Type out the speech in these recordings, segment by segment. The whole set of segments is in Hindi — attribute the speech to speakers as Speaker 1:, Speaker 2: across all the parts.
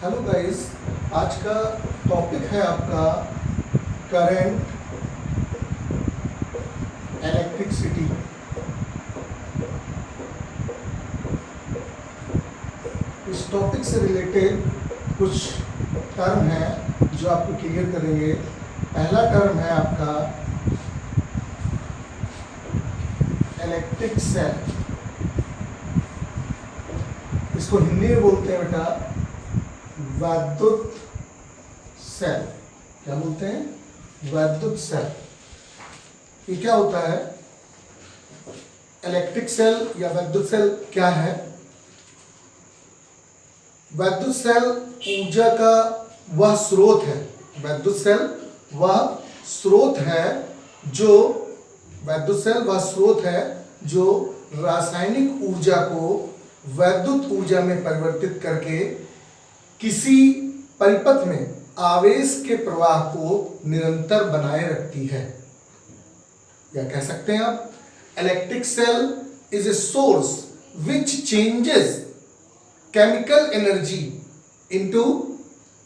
Speaker 1: हेलो गाइस, आज का टॉपिक है आपका करंट, इलेक्ट्रिसिटी। इस टॉपिक से रिलेटेड कुछ टर्म हैं जो आपको क्लियर करेंगे। पहला टर्म है आपका इलेक्ट्रिक सेल। इसको हिंदी में बोलते हैं बेटा वैद्युत सेल। क्या बोलते हैं? वैद्युत सेल। ये क्या होता है? इलेक्ट्रिक सेल या वैद्युत सेल क्या है? वैद्युत सेल ऊर्जा का वह स्रोत है। वैद्युत सेल वह स्रोत है जो वैद्युत सेल वह स्रोत है जो रासायनिक ऊर्जा को वैद्युत ऊर्जा में परिवर्तित करके किसी परिपथ में आवेश के प्रवाह को निरंतर बनाए रखती है। या कह सकते हैं आप, electric cell is a source which changes chemical energy into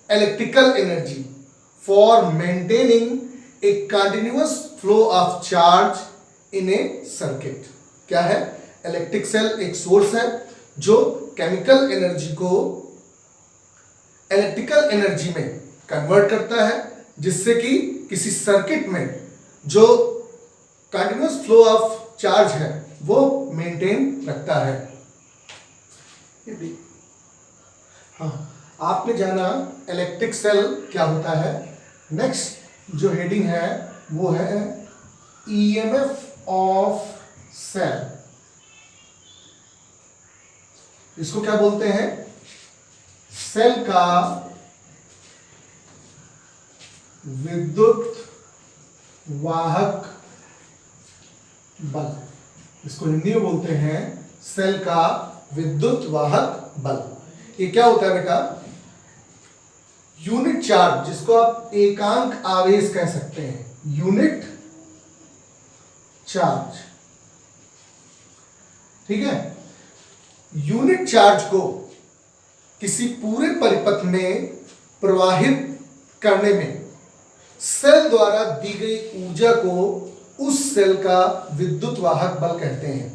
Speaker 1: electrical energy for maintaining a continuous flow of charge in a circuit। क्या है? इलेक्ट्रिक सेल एक सोर्स है जो केमिकल एनर्जी को इलेक्ट्रिकल एनर्जी में कन्वर्ट करता है, जिससे कि किसी सर्किट में जो कंटिन्यूअस फ्लो ऑफ चार्ज है वो मेंटेन रखता है। हाँ, आपने जाना इलेक्ट्रिक सेल क्या होता है। नेक्स्ट जो हेडिंग है वो है ईएमएफ ऑफ सेल। इसको क्या बोलते हैं? सेल का विद्युत वाहक बल। इसको हिंदी में बोलते हैं सेल का विद्युत वाहक बल। ये क्या होता है बेटा? यूनिट चार्ज, जिसको आप एकांक आवेश कह सकते हैं, यूनिट चार्ज। ठीक है? यूनिट चार्ज को किसी पूरे परिपथ में प्रवाहित करने में सेल द्वारा दी गई ऊर्जा को उस सेल का विद्युत वाहक बल कहते हैं।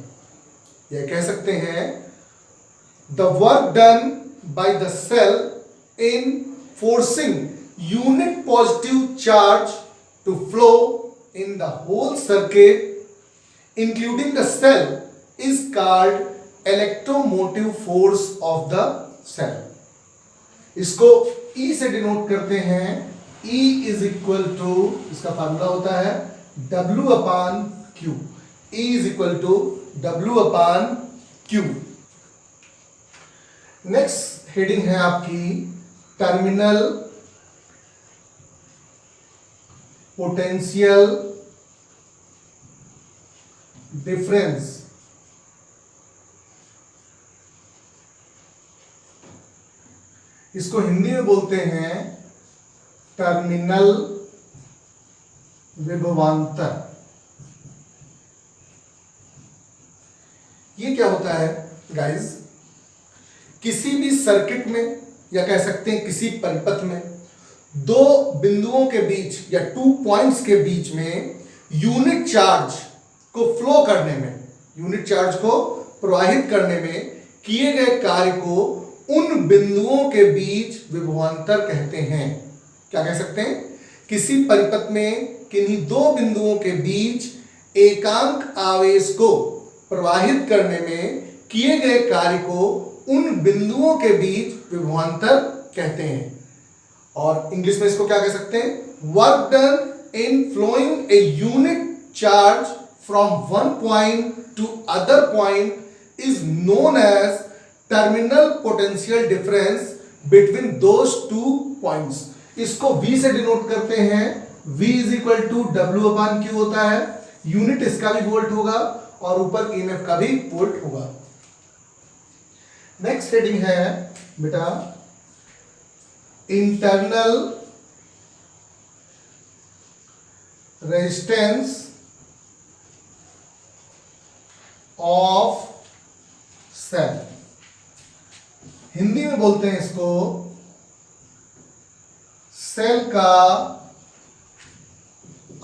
Speaker 1: यह कह सकते हैं the work done by the cell in forcing unit positive charge to flow in the whole circuit including the cell is called electromotive force of the cell। इसको E से डिनोट करते हैं। E is equal to, इसका फार्मूला होता है W upon Q। E is equal to W upon Q। Next heading है आपकी टर्मिनल पोटेंशियल डिफरेंस। इसको हिंदी में बोलते हैं टर्मिनल विभवांतर। ये क्या होता है गाइस? किसी भी सर्किट में या कह सकते हैं किसी परिपथ में दो बिंदुओं के बीच या 2 पॉइंट्स के बीच में यूनिट चार्ज को फ्लो करने में, यूनिट चार्ज को प्रवाहित करने में किए गए कार्य को उन बिंदुओं के बीच विभवांतर कहते हैं। क्या कह सकते हैं? किसी परिपथ में किन्हीं दो बिंदुओं के बीच एकांक आवेश को प्रवाहित करने में किए गए कार्य को उन बिंदुओं के बीच विभवांतर कहते हैं। और इंग्लिश में इसको क्या कह सकते हैं? Work done in flowing a unit charge from one point to other point is known as terminal potential difference between those 2 points. इसको V से डिनोट करते हैं। V is equal to W upon Q होता है। यूनिट इसका भी वोल्ट होगा और ऊपर EMF का भी वोल्ट होगा। नेक्स्ट हेडिंग है बेटा internal resistance of cell. Hindi में बोलते हैं इसको सेल का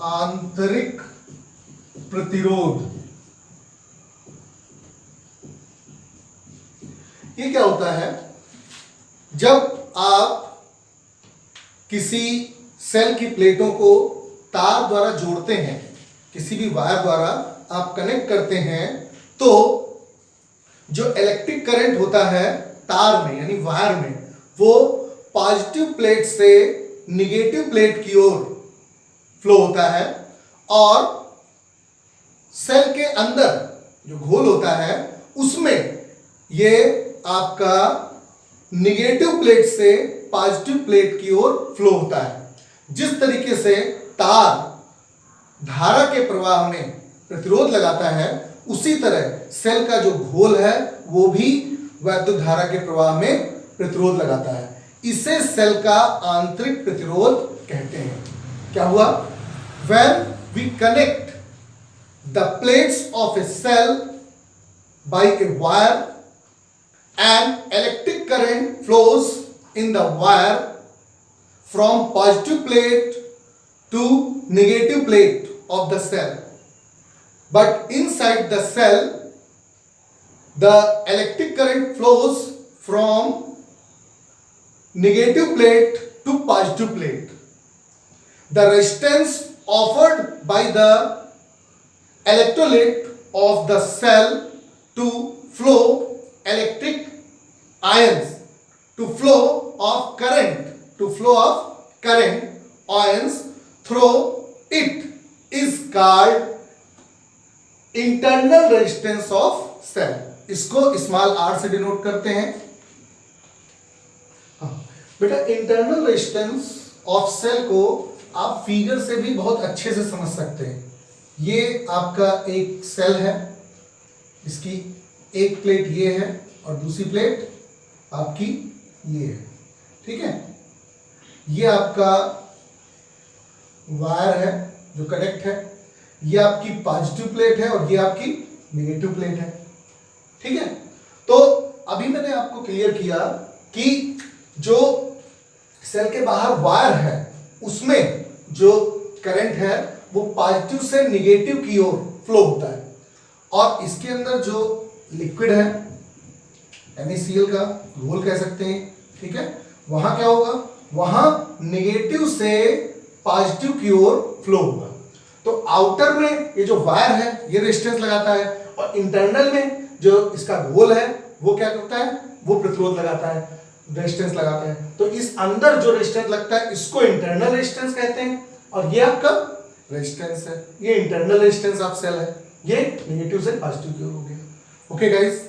Speaker 1: आंतरिक प्रतिरोध। ये क्या होता है, जब आप किसी सेल की प्लेटों को तार द्वारा जोड़ते हैं, किसी भी वायर द्वारा आप कनेक्ट करते हैं, तो जो इलेक्ट्रिक करंट होता है तार में यानी वायर में, वो पॉजिटिव प्लेट से निगेटिव प्लेट की ओर फ्लो होता है, और सेल के अंदर जो घोल होता है उसमें ये आपका निगेटिव प्लेट से पॉजिटिव प्लेट की ओर फ्लो होता है। जिस तरीके से तार धारा के प्रवाह में प्रतिरोध लगाता है, उसी तरह सेल का जो घोल है वो भी वैद्युत धारा के प्रवाह में प्रतिरोध लगाता है। इसे सेल का आंतरिक प्रतिरोध कहते हैं। क्या हुआ? When we connect the plates of a cell by a wire and electric current flows in the wire from positive plate to negative plate of the cell, but inside the cell the electric current flows from negative plate to positive plate. The resistance offered by the electrolyte of the cell to flow electric ions, to flow of current ions through it is called internal resistance of cell. इसको स्मॉल r से डिनोट करते हैं। बेटा इंटरनल रेजिस्टेंस ऑफ सेल को आप फिगर से भी बहुत अच्छे से समझ सकते हैं। ये आपका एक सेल है, इसकी एक प्लेट ये है और दूसरी प्लेट आपकी ये है, ठीक है। ये आपका वायर है जो कनेक्ट है, ये आपकी पॉजिटिव प्लेट है और ये आपकी नेगेटिव प्लेट है, ठीक है। तो अभी मैंने आपको क्लियर किया कि जो सेल के बाहर वायर है उसमें जो करंट है वो पॉजिटिव से निगेटिव की ओर फ्लो होता है, और इसके अंदर जो लिक्विड है NaCl का घोल कह सकते हैं, ठीक है, वहां क्या होगा, वहां निगेटिव से पॉजिटिव की ओर फ्लो होगा। तो आउटर में ये जो वायर है ये रेजिस्टेंस लगाता है, और इंटरनल में जो इसका घोल है वो क्या करता है, वो प्रतिरोध लगाता है, रेजिस्टेंस लगाता है। तो इस अंदर जो रेजिस्टेंस लगता है इसको इंटरनल रेजिस्टेंस कहते हैं, और ये आपका रेजिस्टेंस है, ये इंटरनल रेजिस्टेंस ऑफ सेल है, ये नेगेटिव से पॉजिटिव की ओर हो गया। Okay guys.